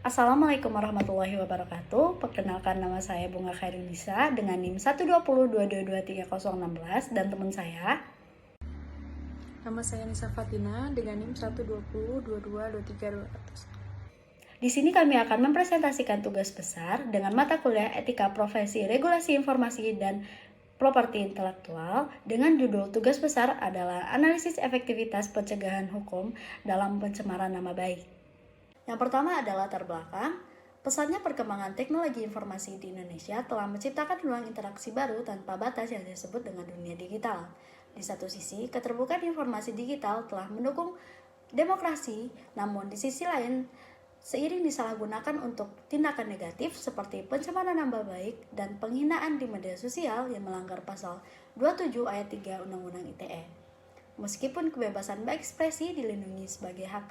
Assalamualaikum warahmatullahi wabarakatuh. Perkenalkan, nama saya Bunga Khairunisa dengan NIM 12022230016 dan teman saya. Nama saya Nisa Fatina dengan NIM 120222300. Di sini kami akan mempresentasikan tugas besar dengan mata kuliah Etika Profesi Regulasi Informasi dan Properti Intelektual dengan judul tugas besar adalah Analisis Efektivitas Pencegahan Hukum dalam Pencemaran Nama Baik. Yang pertama adalah latar belakang. Pesatnya perkembangan teknologi informasi di Indonesia telah menciptakan ruang interaksi baru tanpa batas yang disebut dengan dunia digital. Di satu sisi, keterbukaan informasi digital telah mendukung demokrasi, namun di sisi lain, seiring disalahgunakan untuk tindakan negatif seperti pencemaran nama baik dan penghinaan di media sosial yang melanggar pasal 27 ayat 3 Undang-Undang ITE. Meskipun kebebasan berekspresi dilindungi sebagai hak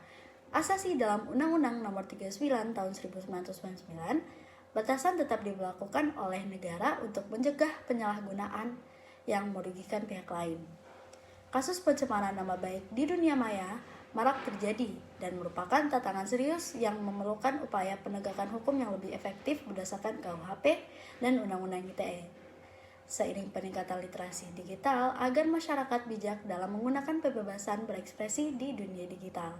asasi dalam Undang-Undang Nomor 39 Tahun 1999, batasan tetap diberlakukan oleh negara untuk mencegah penyalahgunaan yang merugikan pihak lain. Kasus pencemaran nama baik di dunia maya marak terjadi dan merupakan tantangan serius yang memerlukan upaya penegakan hukum yang lebih efektif berdasarkan KUHP dan Undang-Undang ITE. Seiring peningkatan literasi digital agar masyarakat bijak dalam menggunakan kebebasan berekspresi di dunia digital.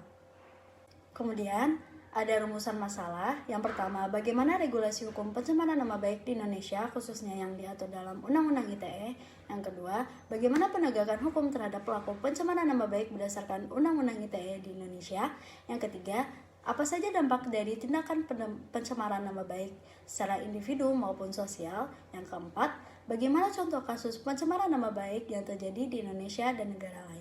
Kemudian, ada rumusan masalah. Yang pertama, bagaimana regulasi hukum pencemaran nama baik di Indonesia, khususnya yang diatur dalam Undang-Undang ITE. Yang kedua, bagaimana penegakan hukum terhadap pelaku pencemaran nama baik berdasarkan Undang-Undang ITE di Indonesia. Yang ketiga, apa saja dampak dari tindakan pencemaran nama baik secara individu maupun sosial. Yang keempat, bagaimana contoh kasus pencemaran nama baik yang terjadi di Indonesia dan negara lain.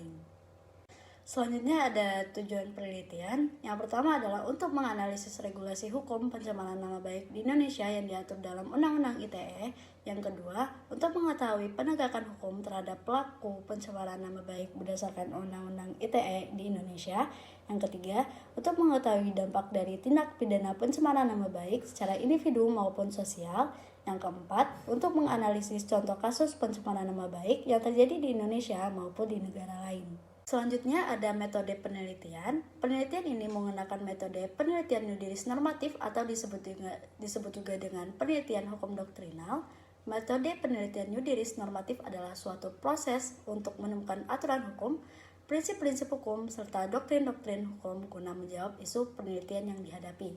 Selanjutnya ada tujuan penelitian. Yang pertama adalah untuk menganalisis regulasi hukum pencemaran nama baik di Indonesia yang diatur dalam Undang-Undang ITE. Yang kedua, untuk mengetahui penegakan hukum terhadap pelaku pencemaran nama baik berdasarkan Undang-Undang ITE di Indonesia. Yang ketiga, untuk mengetahui dampak dari tindak pidana pencemaran nama baik secara individu maupun sosial. Yang keempat, untuk menganalisis contoh kasus pencemaran nama baik yang terjadi di Indonesia maupun di negara lain. Selanjutnya ada metode penelitian. Penelitian ini menggunakan metode penelitian nudiris normatif atau disebut juga dengan penelitian hukum doktrinal. Metode penelitian nudiris normatif adalah suatu proses untuk menemukan aturan hukum, prinsip-prinsip hukum, serta doktrin-doktrin hukum guna menjawab isu penelitian yang dihadapi.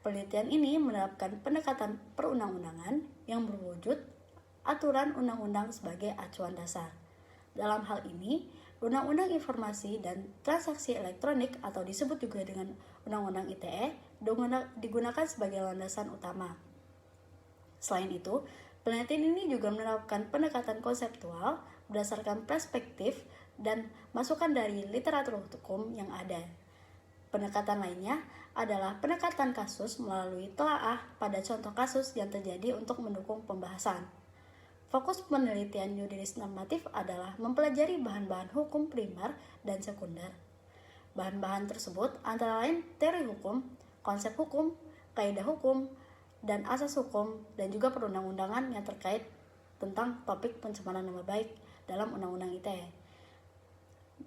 Penelitian ini menerapkan pendekatan perundang-undangan yang berwujud aturan undang-undang sebagai acuan dasar. Dalam hal ini, Undang-Undang Informasi dan Transaksi Elektronik atau disebut juga dengan Undang-Undang ITE digunakan sebagai landasan utama. Selain itu, penelitian ini juga menerapkan pendekatan konseptual berdasarkan perspektif dan masukan dari literatur hukum yang ada. Pendekatan lainnya adalah pendekatan kasus melalui telaah pada contoh kasus yang terjadi untuk mendukung pembahasan. Fokus penelitian nudiris normatif adalah mempelajari bahan-bahan hukum primer dan sekunder. Bahan-bahan tersebut antara lain teori hukum, konsep hukum, kaidah hukum, dan asas hukum, dan juga perundang-undangan yang terkait tentang topik pencemaran nama baik dalam Undang-Undang ITE.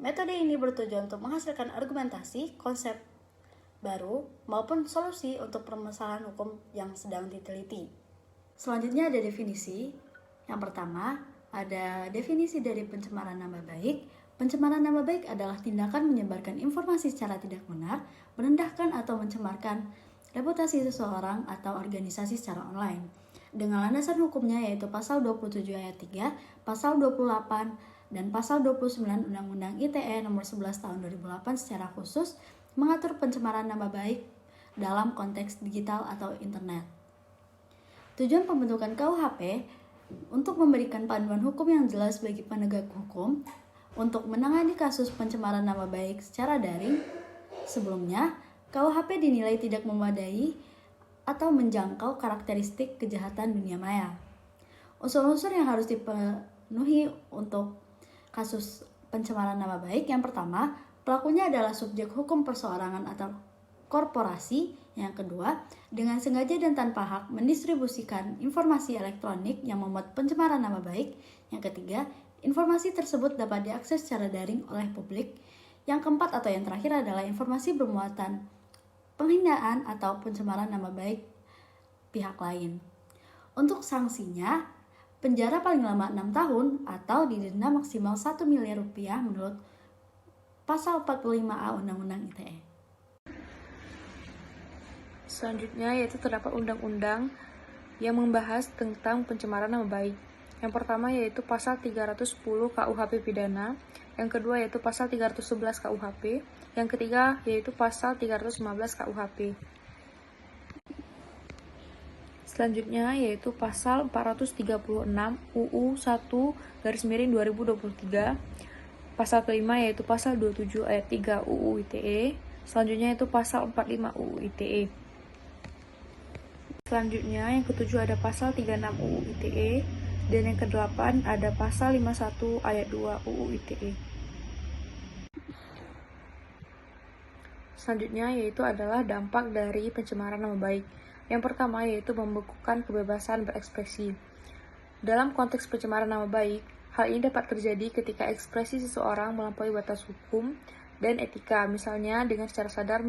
Metode ini bertujuan untuk menghasilkan argumentasi, konsep baru, maupun solusi untuk permasalahan hukum yang sedang diteliti. Selanjutnya ada definisi. Yang pertama, ada definisi dari pencemaran nama baik. Pencemaran nama baik adalah tindakan menyebarkan informasi secara tidak benar, merendahkan atau mencemarkan reputasi seseorang atau organisasi secara online. Dengan landasan hukumnya yaitu pasal 27 ayat 3, pasal 28, dan pasal 29 Undang-Undang ITE nomor 11 tahun 2008 secara khusus mengatur pencemaran nama baik dalam konteks digital atau internet. Tujuan pembentukan KUHP untuk memberikan panduan hukum yang jelas bagi penegak hukum untuk menangani kasus pencemaran nama baik secara daring. Sebelumnya, KUHP dinilai tidak memadai atau menjangkau karakteristik kejahatan dunia maya. Unsur-unsur yang harus dipenuhi untuk kasus pencemaran nama baik, yang pertama, pelakunya adalah subjek hukum perseorangan atau korporasi. Yang kedua, dengan sengaja dan tanpa hak mendistribusikan informasi elektronik yang memuat pencemaran nama baik. Yang ketiga, informasi tersebut dapat diakses secara daring oleh publik. Yang keempat atau yang terakhir adalah informasi bermuatan penghinaan atau pencemaran nama baik pihak lain. Untuk sanksinya, penjara paling lama 6 tahun atau didenda maksimal 1 miliar rupiah menurut Pasal 45A Undang-Undang ITE. Selanjutnya yaitu terdapat undang-undang yang membahas tentang pencemaran nama baik. Yang pertama yaitu pasal 310 KUHP pidana, yang kedua yaitu pasal 311 KUHP, yang ketiga yaitu pasal 315 KUHP. Selanjutnya yaitu pasal 436 UU 1/2023. Pasal kelima yaitu pasal 27 ayat 3 UU ITE. Selanjutnya yaitu pasal 45 UU ITE. Selanjutnya yang ketujuh ada pasal 36 UU ITE, dan yang kedelapan ada pasal 51 ayat 2 UU ITE. Selanjutnya yaitu adalah dampak dari pencemaran nama baik. Yang pertama yaitu membekukan kebebasan berekspresi. Dalam konteks pencemaran nama baik, hal ini dapat terjadi ketika ekspresi seseorang melampaui batas hukum dan etika, misalnya dengan secara sadar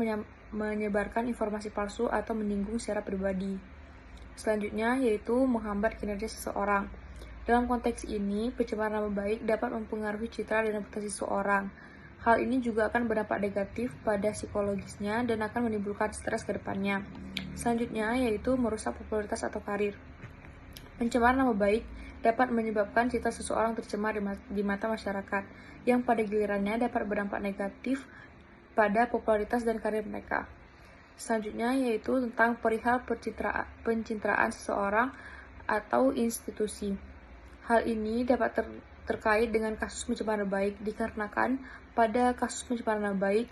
menyebarkan informasi palsu atau menyinggung secara pribadi. Selanjutnya yaitu menghambat kinerja seseorang. Dalam konteks ini, pencemaran nama baik dapat mempengaruhi citra dan reputasi seseorang. Hal ini juga akan berdampak negatif pada psikologisnya dan akan menimbulkan stres ke depannya. Selanjutnya yaitu merusak popularitas atau karir. Pencemaran nama baik dapat menyebabkan citra seseorang tercemar di mata masyarakat, yang pada gilirannya dapat berdampak negatif pada popularitas dan karir mereka. Selanjutnya yaitu tentang perihal pencitraan seseorang atau institusi. Hal ini dapat terkait dengan kasus pencemaran nama baik, dikarenakan pada kasus pencemaran nama baik,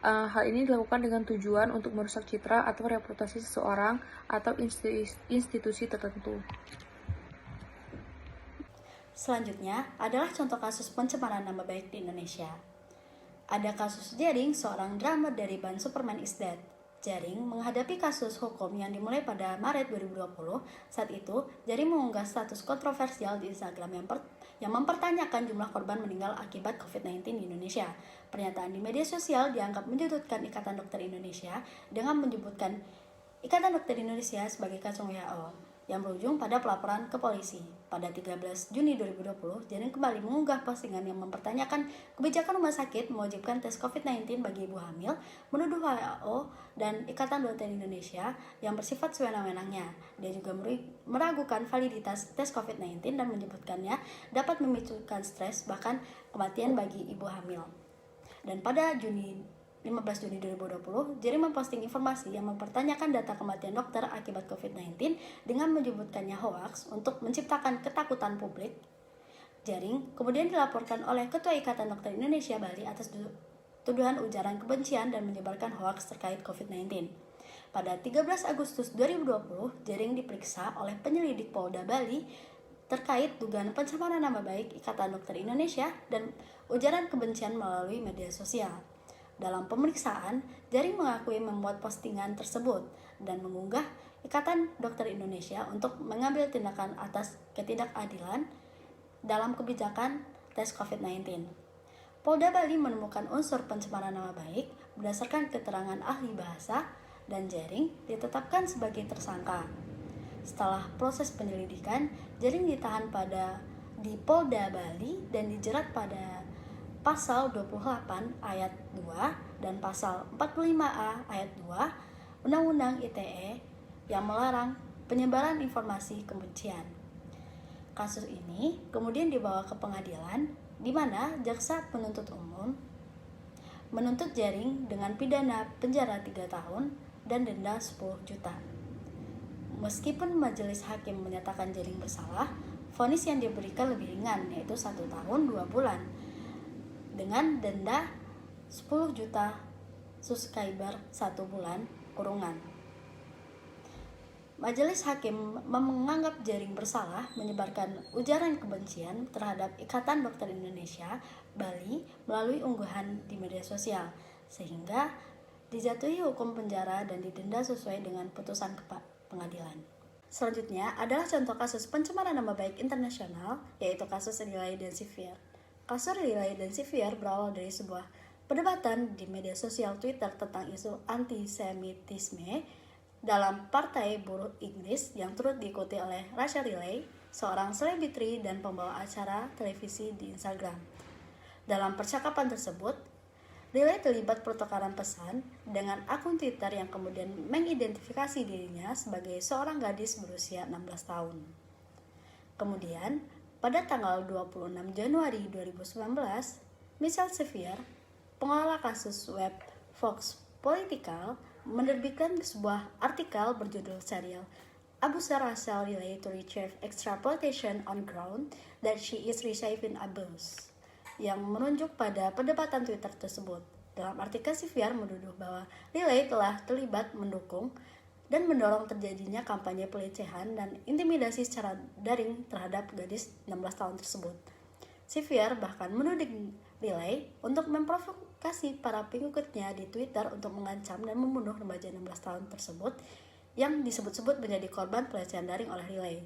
hal ini dilakukan dengan tujuan untuk merusak citra atau reputasi seseorang atau institusi tertentu. Selanjutnya adalah contoh kasus pencemaran nama baik di Indonesia. Ada kasus Jering, seorang drummer dari band Superman is Dead. Jering menghadapi kasus hukum yang dimulai pada Maret 2020. Saat itu, Jering mengunggah status kontroversial di Instagram yang mempertanyakan jumlah korban meninggal akibat COVID-19 di Indonesia. Pernyataan di media sosial dianggap menyudutkan Ikatan Dokter Indonesia dengan menyebutkan Ikatan Dokter Indonesia sebagai kacung WHO, yang berujung pada pelaporan ke polisi. Pada 13 Juni 2020, Jering kembali mengunggah postingan yang mempertanyakan kebijakan rumah sakit mewajibkan tes COVID-19 bagi ibu hamil, menuduh WHO dan Ikatan Dokter Indonesia yang bersifat sewenang-wenangnya. Dia juga meragukan validitas tes COVID-19 dan menyebutkannya dapat memicukan stres bahkan kematian bagi ibu hamil. Dan pada 15 Juni 2020, Jering memposting informasi yang mempertanyakan data kematian dokter akibat COVID-19 dengan menyebutkannya hoaks untuk menciptakan ketakutan publik. Jering kemudian dilaporkan oleh Ketua Ikatan Dokter Indonesia Bali atas tuduhan ujaran kebencian dan menyebarkan hoaks terkait COVID-19. Pada 13 Agustus 2020, Jering diperiksa oleh penyelidik Polda Bali terkait dugaan pencemaran nama baik Ikatan Dokter Indonesia dan ujaran kebencian melalui media sosial. Dalam pemeriksaan, Jering mengakui membuat postingan tersebut dan mengunggah Ikatan Dokter Indonesia untuk mengambil tindakan atas ketidakadilan dalam kebijakan tes COVID-19. Polda Bali menemukan unsur pencemaran nama baik berdasarkan keterangan ahli bahasa dan Jering ditetapkan sebagai tersangka. Setelah proses penyelidikan, Jering ditahan di Polda Bali dan dijerat pada Pasal 28 ayat 2 dan Pasal 45A ayat 2 Undang-Undang ITE yang melarang penyebaran informasi kebencian. Kasus ini kemudian dibawa ke pengadilan di mana jaksa penuntut umum menuntut Jering dengan pidana penjara 3 tahun dan denda 10 juta. Meskipun majelis hakim menyatakan Jering bersalah, vonis yang diberikan lebih ringan, yaitu 1 tahun 2 bulan dengan denda 10 juta subscriber 1 bulan kurungan. Majelis hakim menganggap Jering bersalah menyebarkan ujaran kebencian terhadap Ikatan Dokter Indonesia Bali melalui unggahan di media sosial, sehingga dijatuhi hukum penjara dan didenda sesuai dengan putusan pengadilan. Selanjutnya adalah contoh kasus pencemaran nama baik internasional, yaitu kasus Relay Densivier. Kasus Relay Densivier berawal dari sebuah perdebatan di media sosial Twitter tentang isu antisemitisme dalam Partai Buruh Inggris yang turut diikuti oleh Rasha Riley, seorang selebriti dan pembawa acara televisi di Instagram. Dalam percakapan tersebut, Riley terlibat pertukaran pesan dengan akun Twitter yang kemudian mengidentifikasi dirinya sebagai seorang gadis berusia 16 tahun. Kemudian, pada tanggal 26 Januari 2019, Michelle Sevier, pengelola kasus web Fox Political, menerbitkan sebuah artikel berjudul serial Abuse Rachel Riley to Retrieve Exploitation on Ground that she is receiving abuse, yang menunjuk pada perdebatan Twitter tersebut. Dalam artikel, Sevier menuduh bahwa Riley telah terlibat mendukung dan mendorong terjadinya kampanye pelecehan dan intimidasi secara daring terhadap gadis 16 tahun tersebut. Sevier bahkan menuding Riley untuk memprovokasi para pengikutnya di Twitter untuk mengancam dan membunuh remaja 16 tahun tersebut yang disebut-sebut menjadi korban pelecehan daring oleh Riley.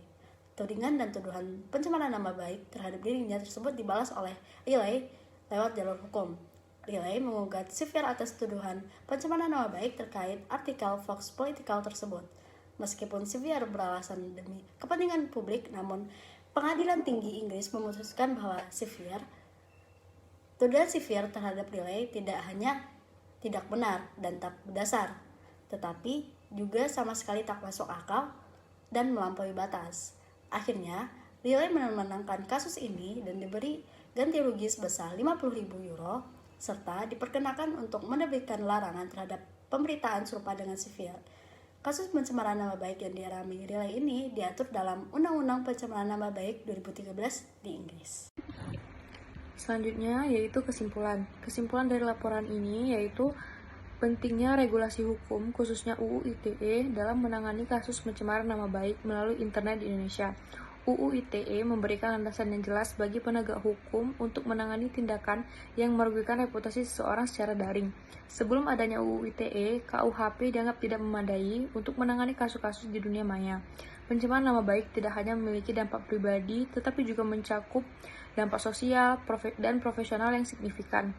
Tudingan dan tuduhan pencemaran nama baik terhadap dirinya tersebut dibalas oleh Riley lewat jalur hukum. Riley mengugat Sevier atas tuduhan pencemaran nama baik terkait artikel Fox Political tersebut. Meskipun Sevier beralasan demi kepentingan publik, namun Pengadilan Tinggi Inggris memutuskan bahwa tuduhan Sevier terhadap Riley tidak hanya tidak benar dan tak berdasar, tetapi juga sama sekali tak masuk akal dan melampaui batas. Akhirnya, Riley memenangkan kasus ini dan diberi ganti rugi sebesar 50.000 euro serta diperkenakan untuk menerbitkan larangan terhadap pemberitaan serupa dengan Sevier. Kasus pencemaran nama baik yang dialami Riley ini diatur dalam Undang-Undang Pencemaran Nama Baik 2013 di Inggris. Selanjutnya yaitu kesimpulan. Kesimpulan dari laporan ini yaitu pentingnya regulasi hukum, khususnya UU ITE, dalam menangani kasus pencemaran nama baik melalui internet di Indonesia. UU ITE memberikan landasan yang jelas bagi penegak hukum untuk menangani tindakan yang merugikan reputasi seseorang secara daring. Sebelum adanya UU ITE, KUHP dianggap tidak memadai untuk menangani kasus-kasus di dunia maya. Pencemaran nama baik tidak hanya memiliki dampak pribadi, tetapi juga mencakup dampak sosial dan profesional yang signifikan.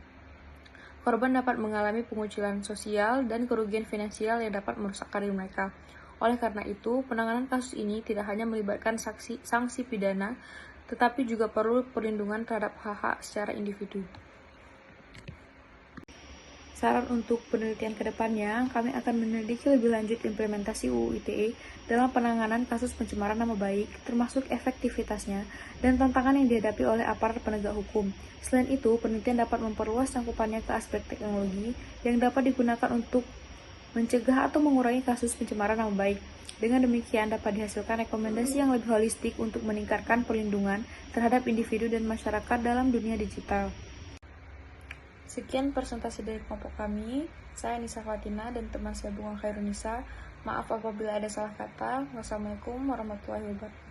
Korban dapat mengalami pengucilan sosial dan kerugian finansial yang dapat merusak karir mereka. Oleh karena itu, penanganan kasus ini tidak hanya melibatkan sanksi pidana, tetapi juga perlu perlindungan terhadap hak-hak secara individu. Saran untuk penelitian ke depannya, kami akan menyelidiki lebih lanjut implementasi UU ITE dalam penanganan kasus pencemaran nama baik, termasuk efektivitasnya dan tantangan yang dihadapi oleh aparat penegak hukum. Selain itu, penelitian dapat memperluas cangkupannya ke aspek teknologi yang dapat digunakan untuk mencegah atau mengurangi kasus pencemaran nama baik. Dengan demikian dapat dihasilkan rekomendasi yang lebih holistik untuk meningkatkan perlindungan terhadap individu dan masyarakat dalam dunia digital. Sekian presentasi dari kelompok kami. Saya Nisa Fatina dan teman saya Bunga Khairunisa. Maaf apabila ada salah kata. Wassalamualaikum warahmatullahi wabarakatuh.